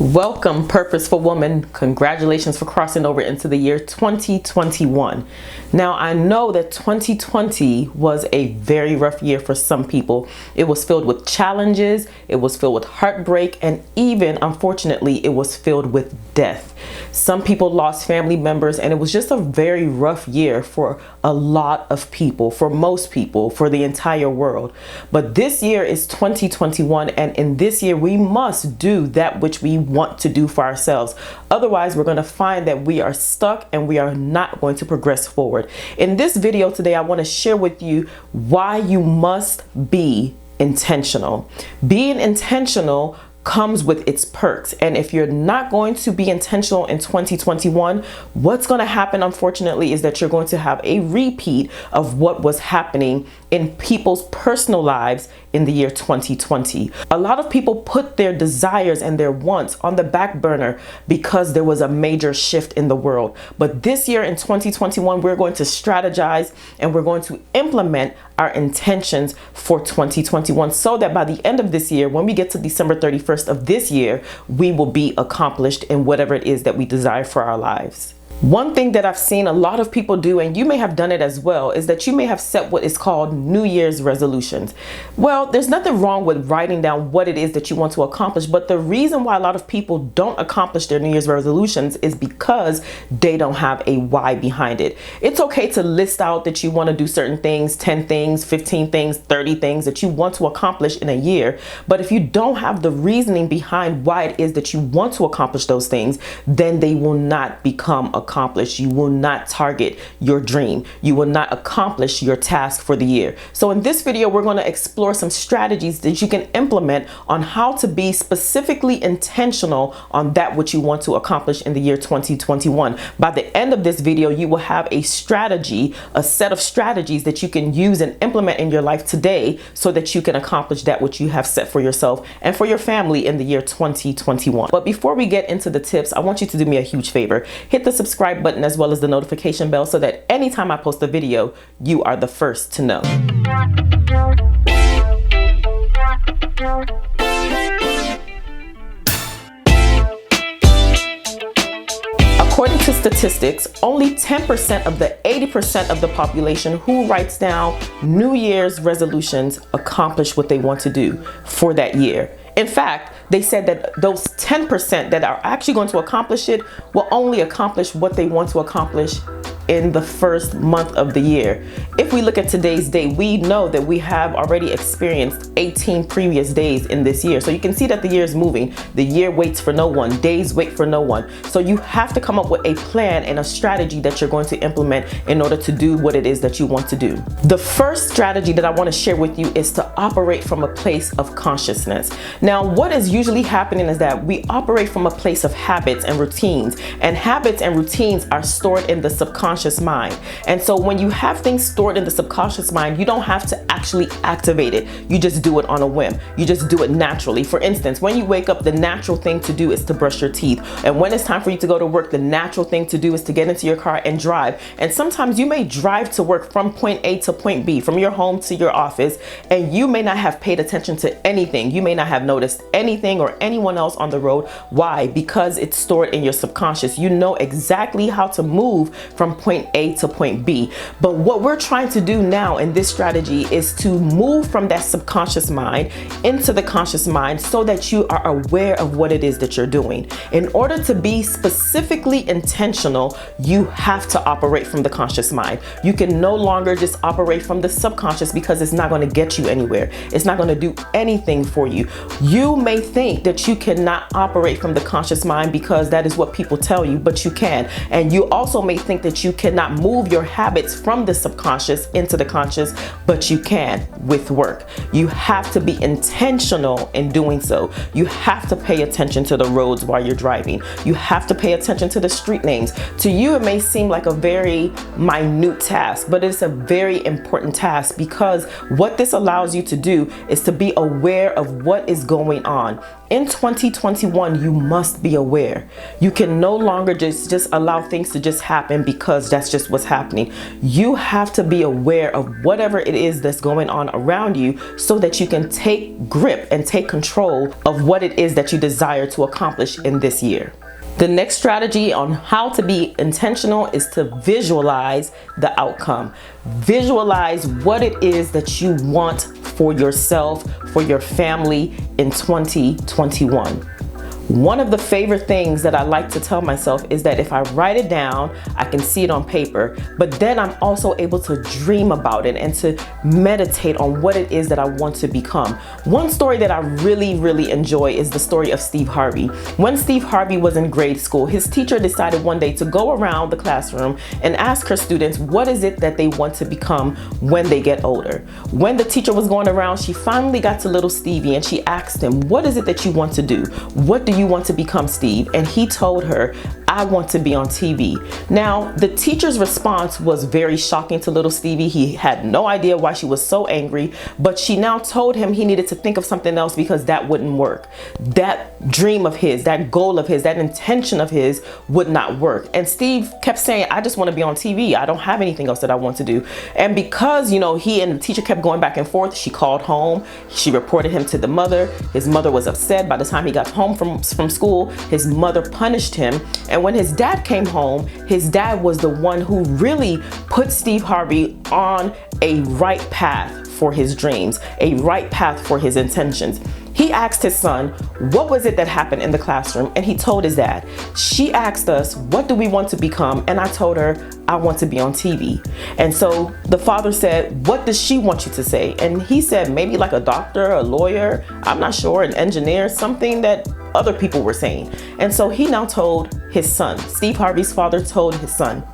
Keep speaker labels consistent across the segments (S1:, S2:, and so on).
S1: Welcome, Purposeful Woman. Congratulations for crossing over into the year 2021. Now, I know that 2020 was a very rough year for some people. It was filled with challenges, it was filled with heartbreak, and even, unfortunately, it was filled with death. Some people lost family members, and it was just a very rough year for a lot of people, for most people, for the entire world. But this year is 2021, and in this year, we must do that which we want to do for ourselves. Otherwise, we're going to find that we are stuck and we are not going to progress forward. In this video today, I want to share with you why you must be intentional. Being intentional comes with its perks. And if you're not going to be intentional in 2021, what's going to happen, unfortunately, is that you're going to have a repeat of what was happening in people's personal lives in the year 2020. A lot of people put their desires and their wants on the back burner because there was a major shift in the world. But this year in 2021, we're going to strategize and we're going to implement our intentions for 2021 so that by the end of this year, when we get to December 31st of this year, we will be accomplished in whatever it is that we desire for our lives. One thing that I've seen a lot of people do, and you may have done it as well, is that you may have set what is called New Year's resolutions. Well, there's nothing wrong with writing down what it is that you want to accomplish, but the reason why a lot of people don't accomplish their New Year's resolutions is because they don't have a why behind it. It's okay to list out that you want to do certain things, 10 things, 15 things, 30 things that you want to accomplish in a year, but if you don't have the reasoning behind why it is that you want to accomplish those things, then they will not become accomplished. You will not target your dream. You will not accomplish your task for the year. So in this video, we're going to explore some strategies that you can implement on how to be specifically intentional on that which you want to accomplish in the year 2021. By the end of this video, you will have a strategy, a set of strategies that you can use and implement in your life today so that you can accomplish that which you have set for yourself and for your family in the year 2021. But before we get into the tips, I want you to do me a huge favor. Hit the subscribe button as well as the notification bell so that anytime I post a video, you are the first to know. According to statistics, only 10% of the 80% of the population who writes down New Year's resolutions accomplish what they want to do for that year. In fact, they said that those 10% that are actually going to accomplish it will only accomplish what they want to accomplish in the first month of the year. If we look at today's day, we know that we have already experienced 18 previous days in this year. So you can see that the year is moving. The year waits for no one. Days wait for no one. So you have to come up with a plan and a strategy that you're going to implement in order to do what it is that you want to do. The first strategy that I want to share with you is to operate from a place of consciousness. Now, what is usually happening is that we operate from a place of habits and routines, and habits and routines are stored in the subconscious mind. And so when you have things stored in the subconscious mind, you don't have to actually activate it. You just do it on a whim. You just do it naturally. For instance, when you wake up, the natural thing to do is to brush your teeth. And when it's time for you to go to work, the natural thing to do is to get into your car and drive. And sometimes you may drive to work from point A to point B, from your home to your office, and you may not have paid attention to anything. You may not have noticed anything or anyone else on the road. Why? Because it's stored in your subconscious. You know exactly how to move from point A to point B. But what we're trying to do now in this strategy is to move from that subconscious mind into the conscious mind so that you are aware of what it is that you're doing. In order to be specifically intentional, you have to operate from the conscious mind. You can no longer just operate from the subconscious because it's not going to get you anywhere. It's not going to do anything for you. You may think that you cannot operate from the conscious mind because that is what people tell you, but you can. And you also may think that you cannot move your habits from the subconscious into the conscious, but you can with work. You have to be intentional in doing so. You have to pay attention to the roads while you're driving. You have to pay attention to the street names. To you, it may seem like a very minute task, but it's a very important task because what this allows you to do is to be aware of what is going on in 2021, you must be aware. You can no longer just allow things to just happen because that's just what's happening. You have to be aware of whatever it is that's going on around you so that you can take grip and take control of what it is that you desire to accomplish in this year. The next strategy on how to be intentional is to visualize the outcome. Visualize what it is that you want for yourself, for your family in 2021. One of the favorite things that I like to tell myself is that if I write it down, I can see it on paper, but then I'm also able to dream about it and to meditate on what it is that I want to become. One story that I really enjoy is the story of Steve Harvey. When Steve Harvey was in grade school, his teacher decided one day to go around the classroom and ask her students what is it that they want to become when they get older. When the teacher was going around, she finally got to little Stevie and she asked him, what is it that you want to do? What do you want to become, Steve? And he told her, I want to be on TV. Now, the teacher's response was very shocking to little Stevie. He had no idea why she was so angry, but she now told him he needed to think of something else because that wouldn't work. That dream of his, that goal of his, that intention of his would not work. And Steve kept saying, I just want to be on TV. I don't have anything else that I want to do. And because, he and the teacher kept going back and forth, she called home. She reported him to the mother. His mother was upset. By the time he got home from school, his mother punished him. And when his dad came home, his dad was the one who really put Steve Harvey on a right path for his dreams, a right path for his intentions. He asked his son, what was it that happened in the classroom? And he told his dad. She asked us, what do we want to become? And I told her, I want to be on TV. And so the father said, what does she want you to say? And he said, maybe like a doctor, a lawyer, I'm not sure, an engineer, something that other people were saying. And so he now told his son, Steve Harvey's father told his son,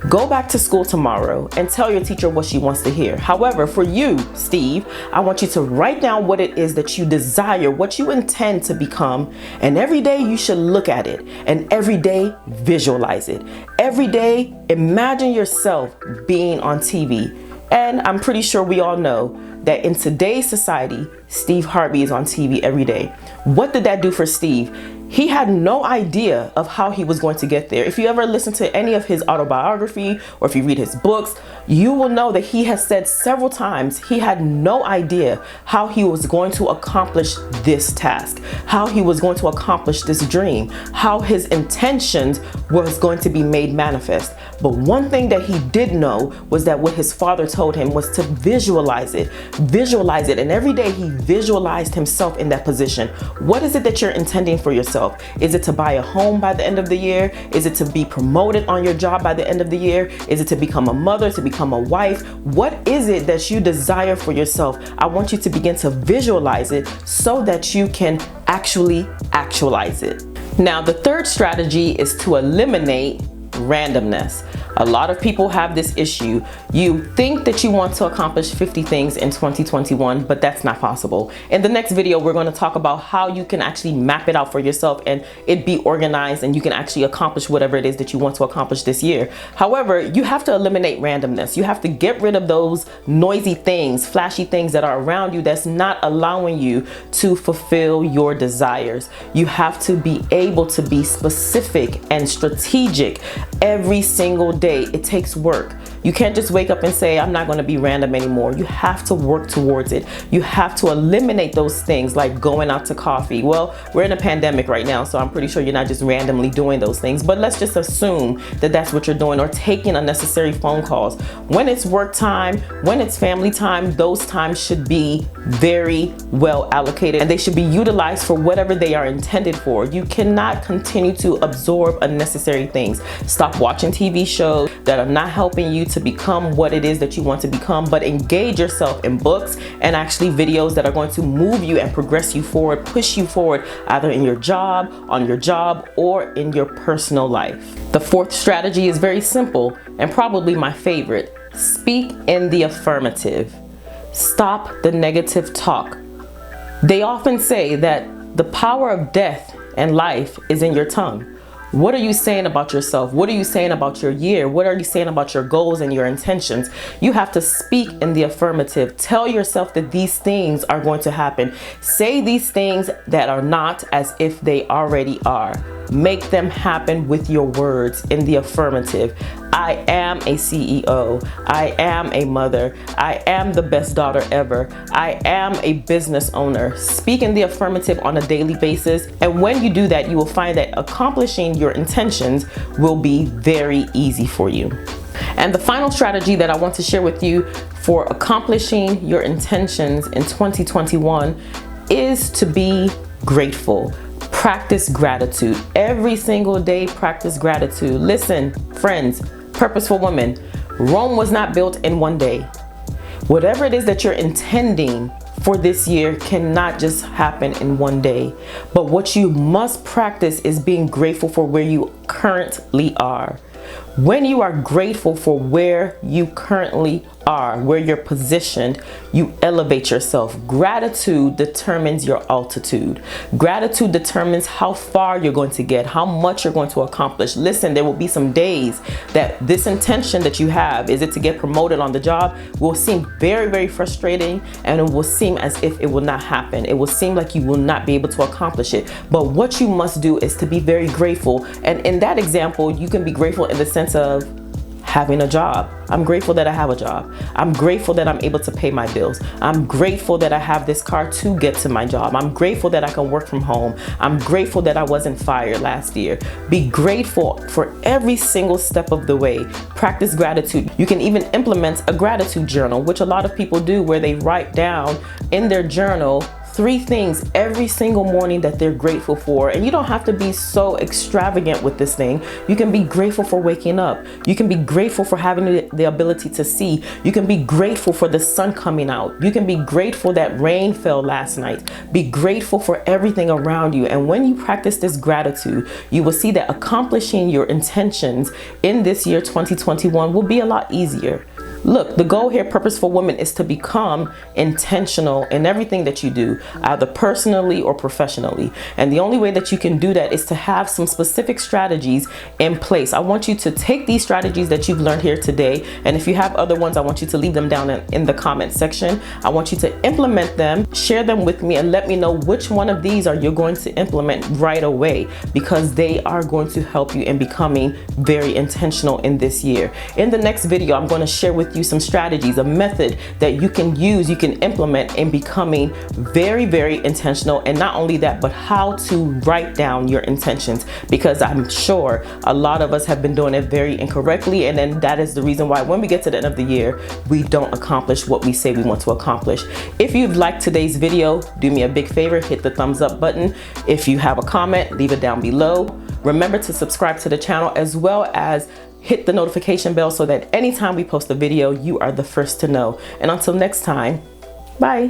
S1: go back to school tomorrow and tell your teacher what she wants to hear. However, for you, Steve, I want you to write down what it is that you desire, what you intend to become, and every day you should look at it, and every day visualize it. Every day, imagine yourself being on TV. And I'm pretty sure we all know that in today's society, Steve Harvey is on TV every day. What did that do for Steve? He had no idea of how he was going to get there. If you ever listen to any of his autobiography or if you read his books, you will know that he has said several times he had no idea how he was going to accomplish this task, how he was going to accomplish this dream, how his intentions was going to be made manifest. But one thing that he did know was that what his father told him was to visualize it. Visualize it. And every day he visualized himself in that position. What is it that you're intending for yourself? Is it to buy a home by the end of the year? Is it to be promoted on your job by the end of the year? Is it to become a mother, to become a wife? What is it that you desire for yourself? I want you to begin to visualize it so that you can actually actualize it. Now, the third strategy is to eliminate randomness. A lot of people have this issue. You think that you want to accomplish 50 things in 2021, but that's not possible. In the next video, we're going to talk about how you can actually map it out for yourself and it be organized and you can actually accomplish whatever it is that you want to accomplish this year. However, you have to eliminate randomness. You have to get rid of those noisy things, flashy things that are around you that's not allowing you to fulfill your desires. You have to be able to be specific and strategic every single day. It takes work. You can't just wake up and say, I'm not going to be random anymore. You have to work towards it. You have to eliminate those things like going out to coffee. Well, we're in a pandemic right now, so I'm pretty sure you're not just randomly doing those things, but let's just assume that that's what you're doing, or taking unnecessary phone calls. When it's work time, when it's family time, those times should be very well allocated and they should be utilized for whatever they are intended for. You cannot continue to absorb unnecessary things. Stop watching TV shows that are not helping you to become what it is that you want to become, but engage yourself in books and actually videos that are going to move you and progress you forward, push you forward, either in your job, on your job, or in your personal life. The fourth strategy is very simple and probably my favorite. Speak in the affirmative. Stop the negative talk. They often say that the power of death and life is in your tongue. What are you saying about yourself? What are you saying about your year? What are you saying about your goals and your intentions? You have to speak in the affirmative. Tell yourself that these things are going to happen. Say these things that are not as if they already are. Make them happen with your words in the affirmative. I am a CEO. I am a mother. I am the best daughter ever. I am a business owner. Speak in the affirmative on a daily basis. And when you do that, you will find that accomplishing your intentions will be very easy for you. And the final strategy that I want to share with you for accomplishing your intentions in 2021 is to be grateful. Practice gratitude. Every single day, practice gratitude. Listen, friends, purposeful women, Rome was not built in one day. Whatever it is that you're intending for this year cannot just happen in one day. But what you must practice is being grateful for where you currently are. When you are grateful for where you currently are, where you're positioned, you elevate yourself. Gratitude determines your altitude. Gratitude determines how far you're going to get, how much you're going to accomplish. Listen, there will be some days that this intention that you have, is it to get promoted on the job, will seem very, very frustrating, and it will seem as if it will not happen. It will seem like you will not be able to accomplish it. But what you must do is to be very grateful. And in that example, you can be grateful in the sense of having a job. I'm grateful that I have a job. I'm grateful that I'm able to pay my bills. I'm grateful that I have this car to get to my job. I'm grateful that I can work from home. I'm grateful that I wasn't fired last year. Be grateful for every single step of the way. Practice gratitude. You can even implement a gratitude journal, which a lot of people do, where they write down in their journal 3 things every single morning that they're grateful for. And you don't have to be so extravagant with this thing. You can be grateful for waking up. You can be grateful for having the ability to see. You can be grateful for the sun coming out. You can be grateful that rain fell last night. Be grateful for everything around you. And when you practice this gratitude, you will see that accomplishing your intentions in this year 2021 will be a lot easier. Look, the goal here, Purposeful Women, is to become intentional in everything that you do, either personally or professionally. And the only way that you can do that is to have some specific strategies in place. I want you to take these strategies that you've learned here today, and if you have other ones, I want you to leave them down in the comment section. I want you to implement them, share them with me, and let me know which one of these are you going to implement right away, because they are going to help you in becoming very intentional in this year. In the next video, I'm going to share with you some strategies, a method that you can use, you can implement in becoming very, very intentional. And not only that, but how to write down your intentions, because I'm sure a lot of us have been doing it very incorrectly. And then that is the reason why when we get to the end of the year, we don't accomplish what we say we want to accomplish. If you've liked today's video, do me a big favor, hit the thumbs up button. If you have a comment, leave it down below. Remember to subscribe to the channel, as well as hit the notification bell so that anytime we post a video, you are the first to know. And until next time, bye.